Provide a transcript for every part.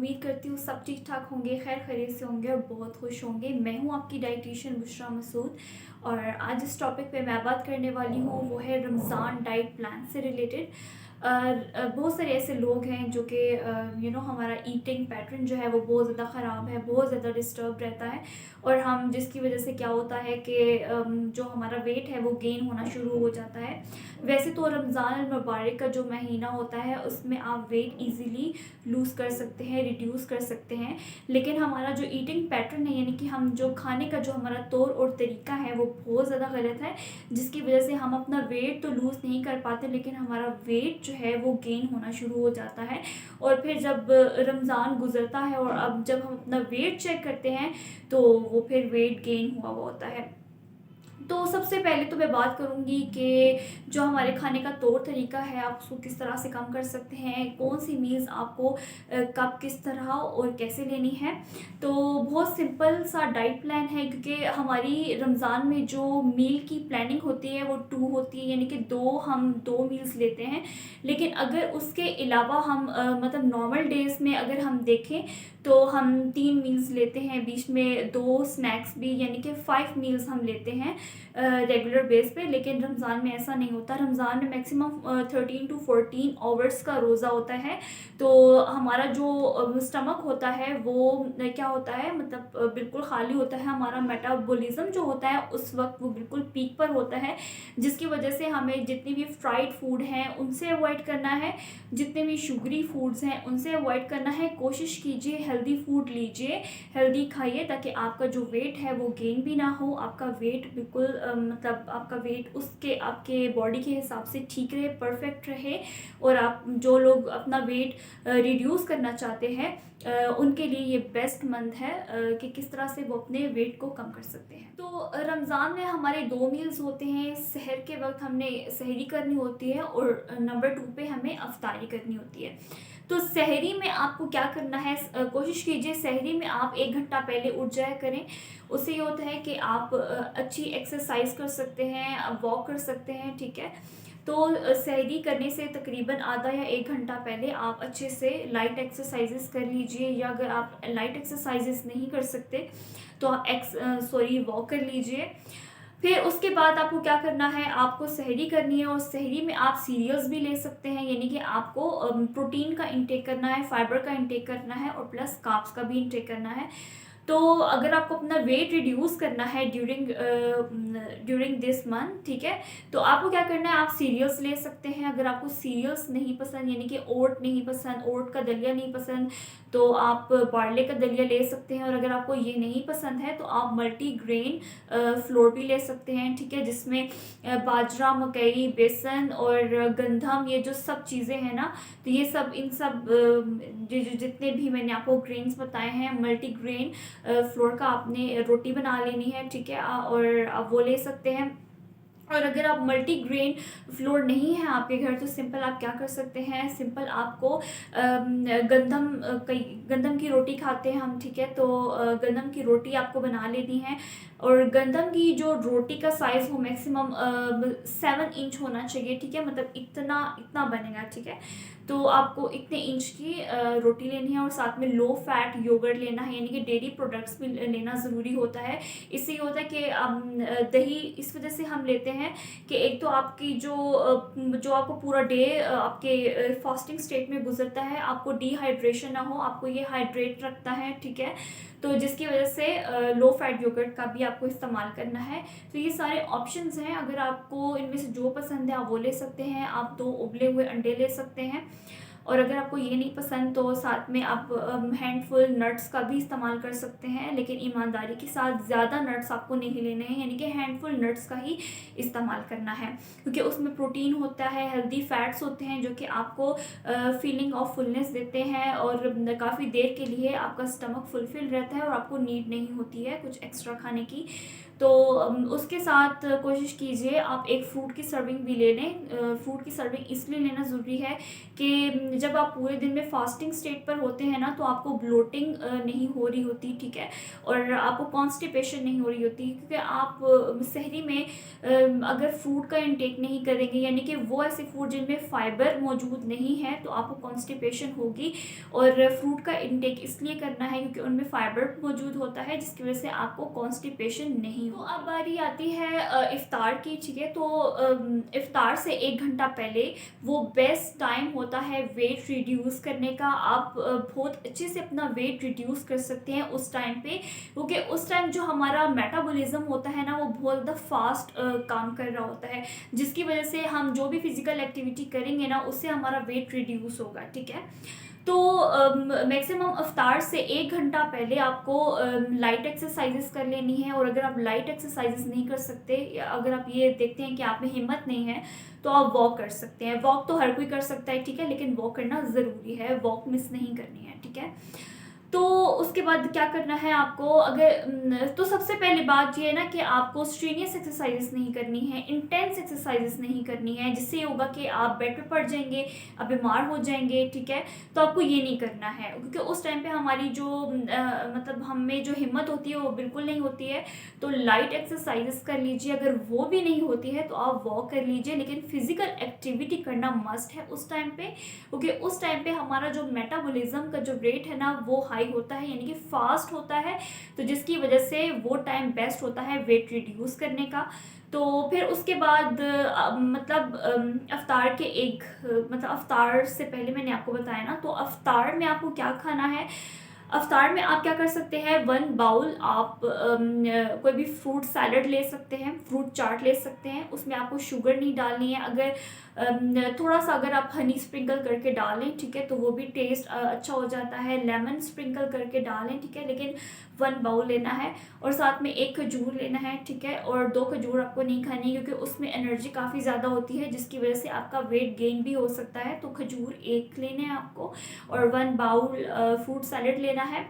उम्मीद करती हूँ सब ठीक ठाक होंगे, खैर खैरियत से होंगे और बहुत खुश होंगे। मैं हूँ आपकी डाइटिशियन बुशरा मसूद और आज जिस टॉपिक पे मैं बात करने वाली हूँ वो है रमज़ान डाइट प्लान से रिलेटेड। बहुत सारे ऐसे लोग हैं जो कि हमारा ईटिंग पैटर्न जो है वो बहुत ज़्यादा ख़राब है, बहुत ज़्यादा डिस्टर्ब रहता है और हम जिसकी वजह से क्या होता है कि जो हमारा वेट है वो गेन होना शुरू हो जाता है। वैसे तो रमज़ान मुबारक का जो महीना होता है उसमें आप वेट इजीली लूज़ कर सकते हैं, रिड्यूस कर सकते हैं, लेकिन हमारा जो ईटिंग पैटर्न है यानी कि हम जो खाने का जो हमारा तौर और तरीका है वो बहुत ज़्यादा गलत है, जिसकी वजह से हम अपना वेट तो लूज़ नहीं कर पाते लेकिन हमारा वेट जो है वो गेन होना शुरू हो जाता है। और फिर जब रमज़ान गुजरता है और अब जब हम अपना वेट चेक करते हैं तो वो फिर वेट गेन हुआ होता है। तो सबसे पहले तो मैं बात करूँगी कि जो हमारे खाने का तौर तरीका है आप उसको किस तरह से कम कर सकते हैं, कौन सी मील्स आपको कब किस तरह और कैसे लेनी है। तो बहुत सिंपल सा डाइट प्लान है, क्योंकि हमारी रमज़ान में जो मील की प्लानिंग होती है वो 2 होती है, यानी कि हम 2 मील्स लेते हैं। लेकिन अगर उसके अलावा हम मतलब नॉर्मल डेज़ में अगर हम देखें तो हम 3 मील्स लेते हैं, बीच में 2 स्नैक्स भी, यानी कि 5 मील्स हम लेते हैं रेगुलर बेस पे। लेकिन रमज़ान में ऐसा नहीं होता। रमज़ान में मैक्सिमम 13 टू 14 आवर्स का रोज़ा होता है। तो हमारा जो स्टमक होता है वो क्या होता है, मतलब बिल्कुल खाली होता है। हमारा मेटाबॉलिज्म जो होता है उस वक्त वो बिल्कुल पीक पर होता है, जिसकी वजह से हमें जितनी भी फ्राइड फूड हैं उनसे अवॉइड करना है, जितने भी शुगरी फूड्स हैं उनसे अवॉइड करना है। कोशिश कीजिए हेल्दी फूड लीजिए, हेल्दी खाइए, ताकि आपका जो वेट है वो गेन भी ना हो, आपका वेट बिल्कुल मतलब आपका वेट उसके आपके बॉडी के हिसाब से ठीक रहे, परफेक्ट रहे। और आप जो लोग अपना वेट रिड्यूस करना चाहते हैं उनके लिए ये बेस्ट मंथ है कि किस तरह से वो अपने वेट को कम कर सकते हैं। तो रमज़ान में हमारे 2 मील्स होते हैं। सहर के वक्त हमने सहरी करनी होती है और नंबर 2 पे हमें अफ्तारी करनी होती है। तो सहरी में आपको क्या करना है, कोशिश कीजिए सहरी में आप 1 घंटा पहले उठ जाया करें। उससे ये होता है कि आप अच्छी एक्सरसाइज कर सकते हैं, आप वॉक कर सकते हैं, ठीक है। तो सहरी करने से तकरीबन आधा या 1 घंटा पहले आप अच्छे से लाइट एक्सरसाइजेस कर लीजिए, या अगर आप लाइट एक्सरसाइजेस नहीं कर सकते तो आप वॉक कर लीजिए। फिर उसके बाद आपको क्या करना है, आपको सहरी करनी है और सहरी में आप सीरियल्स भी ले सकते हैं, यानी कि आपको प्रोटीन का इंटेक करना है, फाइबर का इंटेक करना है और प्लस कार्ब्स का भी इंटेक करना है। तो अगर आपको अपना वेट रिड्यूस करना है ड्यूरिंग दिस मंथ, ठीक है, तो आपको क्या करना है, आप सीरियल्स ले सकते हैं। अगर आपको सीरियल्स नहीं पसंद, यानी कि ओट नहीं पसंद, ओट का दलिया नहीं पसंद, तो आप बार्ले का दलिया ले सकते हैं। और अगर आपको ये नहीं पसंद है तो आप मल्टीग्रेन फ्लोर भी ले सकते हैं, ठीक है, जिसमें बाजरा, मकई, बेसन और गंधम, ये जो सब चीज़ें हैं ना, तो ये सब इन सब जितने भी मैंने आपको ग्रेन्स बताए हैं, मल्टीग्रेन फ्लोर का आपने रोटी बना लेनी है, ठीक है, और आप वो ले सकते हैं। और अगर आप मल्टीग्रेन फ्लोर नहीं है आपके घर तो सिंपल आप क्या कर सकते हैं, सिंपल आपको गंदम की रोटी खाते हैं हम, ठीक है, तो गंदम की रोटी आपको बना लेनी है। और गंदम की जो रोटी का साइज़ हो मैक्सिमम 7 इंच होना चाहिए, ठीक है, मतलब इतना इतना बनेगा, ठीक है। तो आपको इतने इंच की रोटी लेनी है और साथ में लो फैट योगर्ट लेना है, यानी कि डेयरी प्रोडक्ट्स भी लेना ज़रूरी होता है। इससे ये होता है कि दही इस वजह से हम लेते हैं कि एक तो आपकी जो आपको पूरा डे आपके फास्टिंग स्टेट में गुजरता है, आपको डिहाइड्रेशन ना हो, आपको ये हाइड्रेट रखता है, ठीक है, तो जिसकी वजह से लो फैट योगर्ट का भी आपको इस्तेमाल करना है। तो ये सारे ऑप्शंस हैं, अगर आपको इनमें से जो पसंद है आप वो ले सकते हैं। आप 2 उबले हुए अंडे ले सकते हैं और अगर आपको ये नहीं पसंद तो साथ में आप हैंडफुल नट्स का भी इस्तेमाल कर सकते हैं, लेकिन ईमानदारी के साथ ज़्यादा नट्स आपको नहीं लेने हैं, यानी कि हैंडफुल नट्स का ही इस्तेमाल करना है, क्योंकि उसमें प्रोटीन होता है, हेल्दी फैट्स होते हैं जो कि आपको फीलिंग ऑफ फुलनेस देते हैं और काफ़ी देर के लिए आपका स्टमक फुलफिल रहता है और आपको नीड नहीं होती है कुछ एक्स्ट्रा खाने की। तो उसके साथ कोशिश कीजिए आप एक फ्रूट की सर्विंग भी ले लें। फ्रूट की सर्विंग इसलिए लेना ज़रूरी है कि जब आप पूरे दिन में फास्टिंग स्टेट पर होते हैं ना, तो आपको ब्लोटिंग नहीं हो रही होती, ठीक है, और आपको कॉन्स्टिपेशन नहीं हो रही होती, क्योंकि आप सहरी में अगर फ्रूट का इंटेक नहीं करेंगे, यानी कि वो ऐसे फूड जिनमें फाइबर मौजूद नहीं है, तो आपको कॉन्स्टिपेशन होगी। और फ्रूट का इंटेक इसलिए करना है क्योंकि उनमें फाइबर मौजूद होता है, जिसकी वजह से आपको कॉन्स्टिपेशन नहीं हो। तो अब बारी आती है इफ्तार की, ठीक है। तो इफ्तार से 1 घंटा पहले वो बेस्ट टाइम होता है वेट रिड्यूस करने का। आप बहुत अच्छे से अपना वेट रिड्यूस कर सकते हैं उस टाइम पे, क्योंकि उस टाइम जो हमारा मेटाबॉलिज्म होता है ना, वो बहुत ज़्यादा फास्ट काम कर रहा होता है, जिसकी वजह से हम जो भी फिजिकल एक्टिविटी करेंगे ना, उससे हमारा वेट रिड्यूस होगा, ठीक है। तो मैक्सिमम अफ्तार से 1 घंटा पहले आपको लाइट एक्सरसाइजेस कर लेनी है। और अगर आप लाइट एक्सरसाइजेस नहीं कर सकते, या अगर आप ये देखते हैं कि आप में हिम्मत नहीं है, तो आप वॉक कर सकते हैं। वॉक तो हर कोई कर सकता है, ठीक है, लेकिन वॉक करना ज़रूरी है, वॉक मिस नहीं करनी है, ठीक है। तो उसके बाद क्या करना है आपको, अगर तो सबसे पहली बात ये है ना कि आपको स्ट्रीनियस एक्सरसाइजेस नहीं करनी है, इंटेंस एक्सरसाइजेस नहीं करनी है, जिससे ये होगा कि आप बेड पे पड़ जाएंगे, आप बीमार हो जाएंगे, ठीक है। तो आपको ये नहीं करना है, क्योंकि उस टाइम पे हमारी जो मतलब हम में जो हिम्मत होती है वो बिल्कुल नहीं होती है। तो लाइट एक्सरसाइजेस कर लीजिए, अगर वो भी नहीं होती है तो आप वॉक कर लीजिए, लेकिन फिजिकल एक्टिविटी करना मस्ट है उस टाइम पे, क्योंकि उस टाइम पे हमारा जो मेटाबॉलिज्म का जो रेट है ना, वो हाई होता है, यानी कि फास्ट होता है। तो जिसकी वजह से वो टाइम बेस्ट होता है वेट रिड्यूस करने का। तो फिर उसके बाद मतलब अफ्तार के मतलब अफ्तार से पहले मैंने आपको बताया ना, तो अफ्तार में आपको क्या खाना है। अफ्तार में आप क्या कर सकते हैं, 1 बाउल आप कोई भी फ्रूट सैलड ले सकते हैं, फ्रूट चाट ले सकते हैं। उसमें आपको शुगर नहीं डालनी है। अगर थोड़ा सा अगर आप हनी स्प्रिंकल करके डालें, ठीक है, तो वो भी टेस्ट अच्छा हो जाता है। लेमन स्प्रिंकल करके डालें, ठीक है, लेकिन 1 बाउल लेना है। और साथ में 1 खजूर लेना है, ठीक है, और 2 खजूर आपको नहीं खानी, क्योंकि उसमें एनर्जी काफ़ी ज़्यादा होती है, जिसकी वजह से आपका वेट गेन भी हो सकता है। तो खजूर 1 लेने हैं आपको, और 1 बाउल फ्रूट सैलड लेना है।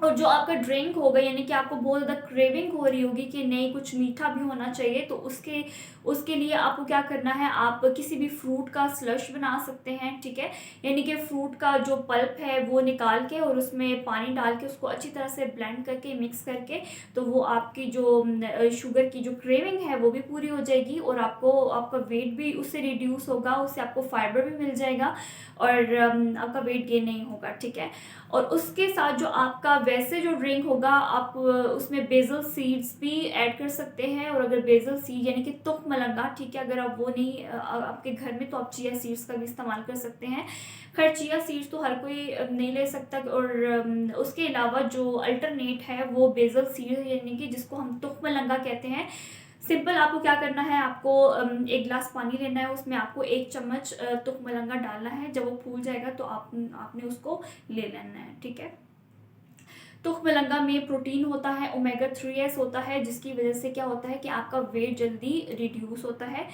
और जो आपका ड्रिंक होगा, यानी कि आपको बहुत ज़्यादा क्रेविंग हो रही होगी कि नहीं कुछ मीठा भी होना चाहिए, तो उसके उसके लिए आपको क्या करना है, आप किसी भी फ्रूट का स्लश बना सकते हैं, ठीक है। यानी कि फ्रूट का जो पल्प है वो निकाल के और उसमें पानी डाल के उसको अच्छी तरह से ब्लेंड करके मिक्स करके, तो वो आपकी जो शुगर की जो क्रेविंग है वो भी पूरी हो जाएगी, और आपको आपका वेट भी उससे रिड्यूस होगा, उससे आपको फाइबर भी मिल जाएगा, और आपका वेट गेन नहीं होगा, ठीक है। और उसके साथ जो आपका वैसे जो ड्रिंक होगा, आप उसमें बेसल सीड्स भी ऐड कर सकते हैं। और अगर बेसल सीड यानी कि तुख मलंगा, ठीक है, अगर आप वो नहीं आपके घर में, तो आप चिया सीड्स का भी इस्तेमाल कर सकते हैं। खैर चिया सीड्स तो हर कोई नहीं ले सकता। और उसके अलावा जो अल्टरनेट है वो बेसल सीड, यानी कि जिसको हम तुख मलंगा कहते हैं। सिंपल आपको क्या करना है, आपको 1 गिलास पानी लेना है, उसमें आपको 1 चम्मच तुख मलंगा डालना है। जब वो फूल जाएगा तो आपने उसको ले लेना है, ठीक है। तुख मलंगा में प्रोटीन होता है, ओमेगा 3s होता है, जिसकी वजह से क्या होता है कि आपका वेट जल्दी रिड्यूस होता है।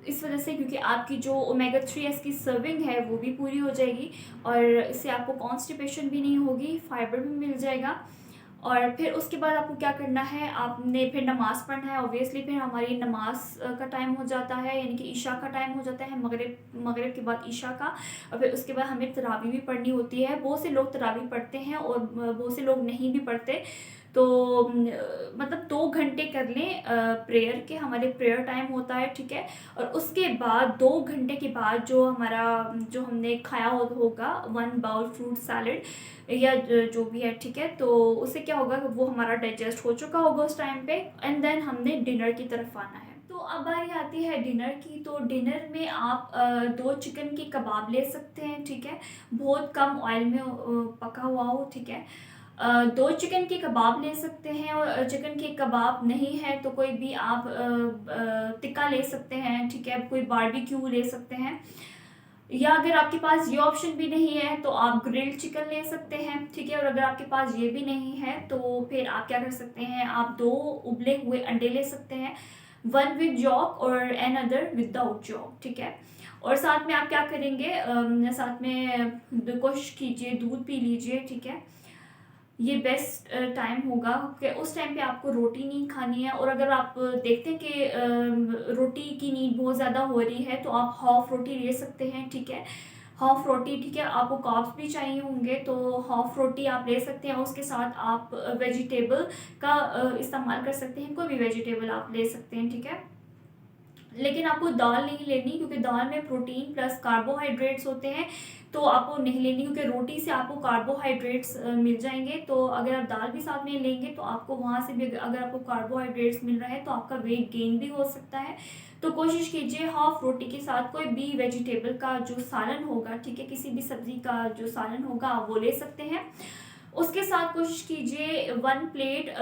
इस वजह से, क्योंकि आपकी जो ओमेगा 3s की सर्विंग है वो भी पूरी हो जाएगी, और इससे आपको कॉन्स्टिपेशन भी नहीं होगी, फाइबर भी मिल जाएगा। और फिर उसके बाद आपको क्या करना है, आपने फिर नमाज़ पढ़ना है। ऑब्वियसली फिर हमारी नमाज का टाइम हो जाता है, यानी कि ईशा का टाइम हो जाता है, मगरिब के बाद ईशा का। और फिर उसके बाद हमें तरावी भी पढ़नी होती है। बहुत से लोग तरावी पढ़ते हैं और बहुत से लोग नहीं भी पढ़ते। तो मतलब 2 घंटे कर लें प्रेयर के, हमारे प्रेयर टाइम होता है, ठीक है। और उसके बाद 2 घंटे के बाद जो हमारा जो हमने खाया होगा 1 बाउल फ्रूट सैलड या जो भी है, ठीक है, तो उससे क्या होगा कि वो हमारा डाइजेस्ट हो चुका होगा उस टाइम पे। एंड देन हमने डिनर की तरफ आना है। तो अब बारी आती है डिनर की। तो डिनर में आप 2 चिकन के कबाब ले सकते हैं, ठीक है, बहुत कम ऑयल में पका हुआ हो, ठीक है। 2 चिकन के कबाब ले सकते हैं। और चिकन के कबाब नहीं है तो कोई भी आप टिक्का ले सकते हैं, ठीक है, कोई बारबेक्यू ले सकते हैं। या अगर आपके पास ये ऑप्शन भी नहीं है तो आप ग्रिल्ड चिकन ले सकते हैं, ठीक है। और अगर आपके पास ये भी नहीं है तो फिर आप क्या कर सकते हैं, आप 2 उबले हुए अंडे ले सकते हैं, 1 विद जॉक और एन अदर विदाउट जॉक, ठीक है। और साथ में आप क्या करेंगे, साथ में कोशिश कीजिए दूध पी लीजिए, ठीक है। ये बेस्ट टाइम होगा कि उस टाइम पे आपको रोटी नहीं खानी है। और अगर आप देखते हैं कि रोटी की नीड बहुत ज़्यादा हो रही है तो आप हाफ रोटी ले सकते हैं, ठीक है। हाफ रोटी, ठीक है, आपको कार्ब्स भी चाहिए होंगे तो हाफ रोटी आप ले सकते हैं। उसके साथ आप वेजिटेबल का इस्तेमाल कर सकते हैं, कोई भी वेजिटेबल आप ले सकते हैं, ठीक है। लेकिन आपको दाल नहीं लेनी क्योंकि दाल में प्रोटीन प्लस कार्बोहाइड्रेट्स होते हैं, तो आपको नहीं लेनी क्योंकि रोटी से आपको कार्बोहाइड्रेट्स मिल जाएंगे। तो अगर आप दाल भी साथ में लेंगे तो आपको वहाँ से भी अगर आपको कार्बोहाइड्रेट्स मिल रहा है तो आपका वेट गेन भी हो सकता है। तो कोशिश कीजिए हाफ रोटी के साथ कोई भी वेजिटेबल का जो सालन होगा, ठीक है, किसी भी सब्ज़ी का जो सालन होगा आप वो ले सकते हैं। उसके साथ कोशिश कीजिए 1 प्लेट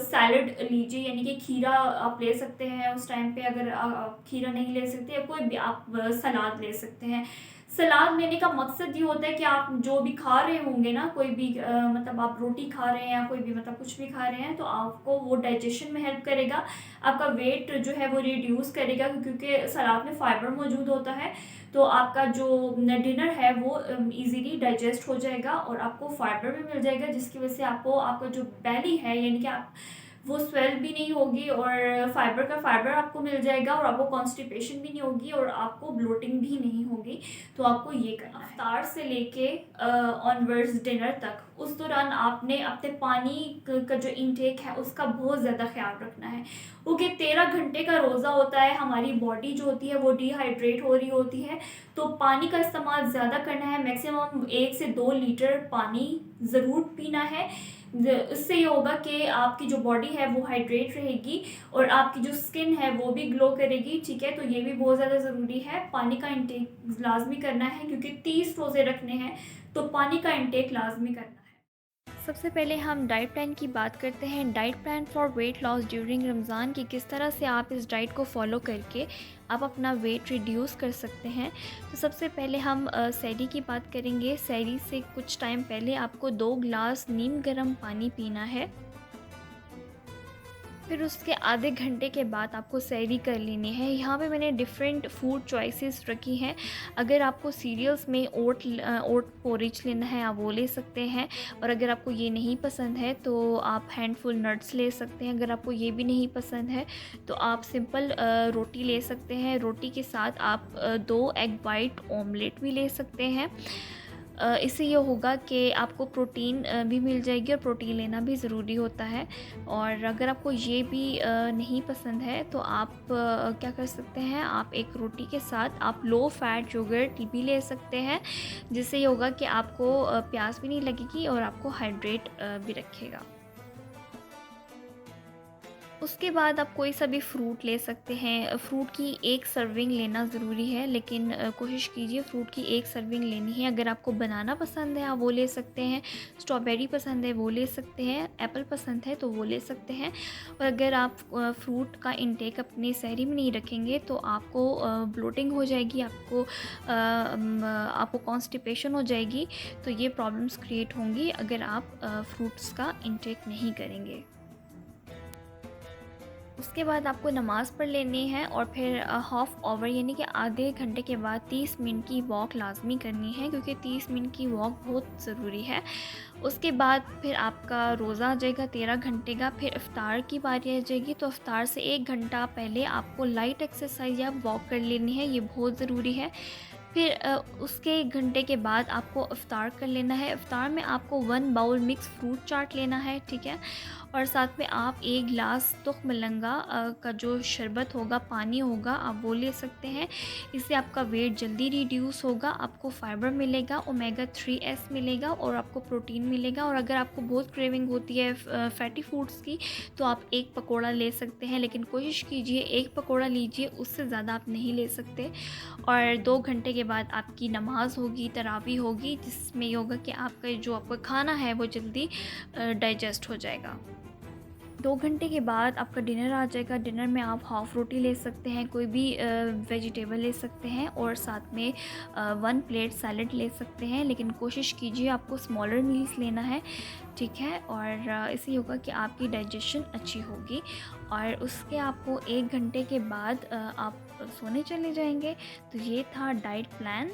सैलड लीजिए, यानी कि खीरा आप ले सकते हैं उस टाइम पे। अगर आप खीरा नहीं ले सकते या कोई भी आप सलाद ले सकते हैं। सलाद लेने का मकसद ये होता है कि आप जो भी खा रहे होंगे ना, कोई भी मतलब आप रोटी खा रहे हैं या कोई भी मतलब कुछ भी खा रहे हैं तो आपको वो डाइजेशन में हेल्प करेगा, आपका वेट जो है वो रिड्यूस करेगा क्योंकि सलाद में फाइबर मौजूद होता है। तो आपका जो डिनर है वो इजीली डाइजेस्ट हो जाएगा और आपको फाइबर भी मिल जाएगा, जिसकी वजह से आपको आपका जो बैली है यानी कि आप वो स्वेल भी नहीं होगी और फाइबर आपको मिल जाएगा और आपको कॉन्स्टिपेशन भी नहीं होगी और आपको ब्लोटिंग भी नहीं होगी। तो आपको ये करना है। इफ्तार से लेके ऑनवर्ड्स डिनर तक उस दौरान आपने अपने पानी का जो इनटेक है उसका बहुत ज़्यादा ख्याल रखना है क्योंकि 13 घंटे का रोज़ा होता है। हमारी बॉडी जो होती है वो डिहाइड्रेट हो रही होती है, तो पानी का इस्तेमाल ज़्यादा करना है। मैक्सिमम 1 से 2 लीटर पानी ज़रूर पीना है। इससे ये होगा कि आपकी जो बॉडी है वो हाइड्रेट रहेगी और आपकी जो स्किन है वो भी ग्लो करेगी, ठीक है। तो ये भी बहुत ज़्यादा ज़रूरी है, पानी का इंटेक लाजमी करना है क्योंकि 30 रोज़े रखने हैं तो पानी का इंटेक लाजमी करना है। सबसे पहले हम डाइट प्लान की बात करते हैं। Diet plan for weight loss during Ramzan की किस तरह से आप इस डाइट को फॉलो करके आप अपना वेट रिड्यूस कर सकते हैं। तो सबसे पहले हम सहरी की बात करेंगे। सहरी से कुछ टाइम पहले आपको 2 गिलास नीम गर्म पानी पीना है। फिर उसके आधे घंटे के बाद आपको सहरी कर लेनी है। यहाँ पे मैंने डिफरेंट फूड चॉइसेस रखी हैं। अगर आपको सीरियल्स में ओट पोरिज लेना है आप वो ले सकते हैं, और अगर आपको ये नहीं पसंद है तो आप हैंडफुल नट्स ले सकते हैं। अगर आपको ये भी नहीं पसंद है तो आप सिंपल रोटी ले सकते हैं। रोटी के साथ आप 2 एग वाइट ऑमलेट भी ले सकते हैं। इससे ये होगा कि आपको प्रोटीन भी मिल जाएगी और प्रोटीन लेना भी ज़रूरी होता है। और अगर आपको ये भी नहीं पसंद है तो आप क्या कर सकते हैं, आप एक रोटी के साथ आप लो फैट योगर्ट भी ले सकते हैं, जिससे ये होगा कि आपको प्यास भी नहीं लगेगी और आपको हाइड्रेट भी रखेगा। उसके बाद आप कोई सा भी फ्रूट ले सकते हैं। फ्रूट की 1 सर्विंग लेना ज़रूरी है, लेकिन कोशिश कीजिए फ्रूट की 1 सर्विंग लेनी है। अगर आपको बनाना पसंद है आप वो ले सकते हैं, स्ट्रॉबेरी पसंद है वो ले सकते हैं, एप्पल पसंद है तो वो ले सकते हैं। और अगर आप फ्रूट का इंटेक अपनी सहरी में नहीं रखेंगे तो आपको ब्लोटिंग हो जाएगी, आपको कॉन्स्टिपेशन हो जाएगी। तो ये प्रॉब्लम्स क्रिएट होंगी अगर आप फ्रूट्स का इंटेक नहीं करेंगे। उसके बाद आपको नमाज़ पढ़ लेनी है और फिर हाफ़ आवर यानी कि आधे घंटे के बाद 30 मिनट की वॉक लाजमी करनी है, क्योंकि 30 मिनट की वॉक बहुत ज़रूरी है। उसके बाद फिर आपका रोज़ा आ जाएगा 13 घंटे का। फिर इफ़्तार की बारी आ जाएगी, तो इफ़्तार से 1 घंटा पहले आपको लाइट एक्सरसाइज या वॉक कर लेनी है, ये बहुत ज़रूरी है। फिर उसके 1 घंटे के बाद आपको इफ़्तार कर लेना है। इफ़्तार में आपको 1 बाउल मिक्स फ्रूट चाट लेना है, ठीक है। और साथ में आप 1 गिलास तुख्मलंगा का जो शरबत होगा, पानी होगा, आप वो ले सकते हैं। इससे आपका वेट जल्दी रिड्यूस होगा, आपको फाइबर मिलेगा, ओमेगा 3 मिलेगा और आपको प्रोटीन मिलेगा। और अगर आपको बहुत क्रेविंग होती है फैटी फूड्स की तो आप 1 पकौड़ा ले सकते हैं, लेकिन कोशिश कीजिए 1 पकौड़ा लीजिए, उससे ज़्यादा आप नहीं ले सकते। और 2 घंटे के बाद आपकी नमाज़ होगी, तरावी होगी, जिसमें ये होगा कि आपका जो आपका खाना है वो जल्दी डाइजेस्ट हो जाएगा। 2 घंटे के बाद आपका डिनर आ जाएगा। डिनर में आप हाफ़ रोटी ले सकते हैं, कोई भी वेजिटेबल ले सकते हैं और साथ में 1 प्लेट सैलड ले सकते हैं, लेकिन कोशिश कीजिए आपको स्मॉलर मील्स लेना है, ठीक है। और इससे होगा कि आपकी डाइजेशन अच्छी होगी। और उसके आपको 1 घंटे के बाद आप सोने चले जाएंगे। तो ये था डाइट प्लान।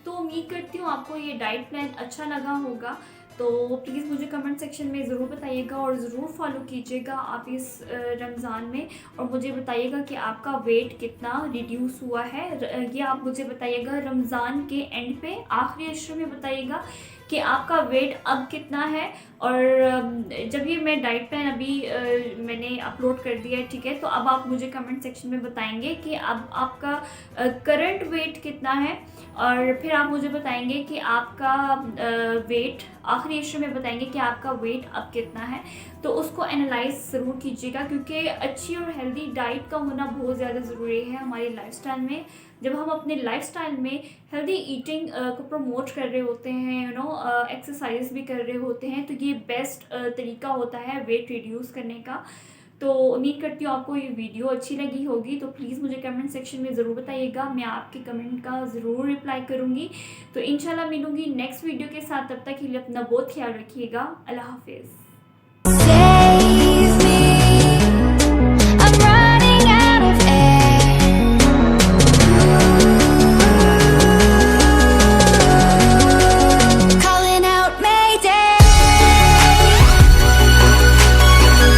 तो उम्मीद करती हूँ आपको ये डाइट प्लान अच्छा लगा होगा। तो प्लीज़ मुझे कमेंट सेक्शन में ज़रूर बताइएगा और ज़रूर फॉलो कीजिएगा आप इस रमज़ान में, और मुझे बताइएगा कि आपका वेट कितना रिड्यूस हुआ है। ये आप मुझे बताइएगा रमज़ान के एंड पे आखिरी अशर में बताइएगा कि आपका वेट अब कितना है। और जब ये मैं डाइट प्लान अभी मैंने अपलोड कर दिया है, ठीक है, तो अब आप मुझे कमेंट सेक्शन में बताएंगे कि अब आपका करंट वेट कितना है, और फिर आप मुझे बताएंगे कि आपका वेट आखिरी इशू में बताएंगे कि आपका वेट अब कितना है। तो उसको एनालाइज ज़रूर कीजिएगा, क्योंकि अच्छी और हेल्दी डाइट का होना बहुत ज़्यादा ज़रूरी है हमारी लाइफस्टाइल में। जब हम अपने लाइफस्टाइल में हेल्दी ईटिंग को प्रमोट कर रहे होते हैं, एक्सरसाइज भी कर रहे होते हैं, तो ये बेस्ट तरीका होता है वेट रिड्यूस करने का। तो उम्मीद करती हूँ आपको ये वीडियो अच्छी लगी होगी। तो प्लीज़ मुझे कमेंट सेक्शन में ज़रूर बताइएगा, मैं आपके कमेंट का ज़रूर रिप्लाई करूँगी। तो इंशाल्लाह मिलूँगी नेक्स्ट वीडियो के साथ, तब तक के लिए अपना बहुत ख्याल रखिएगा। अल्लाह हाफिज़।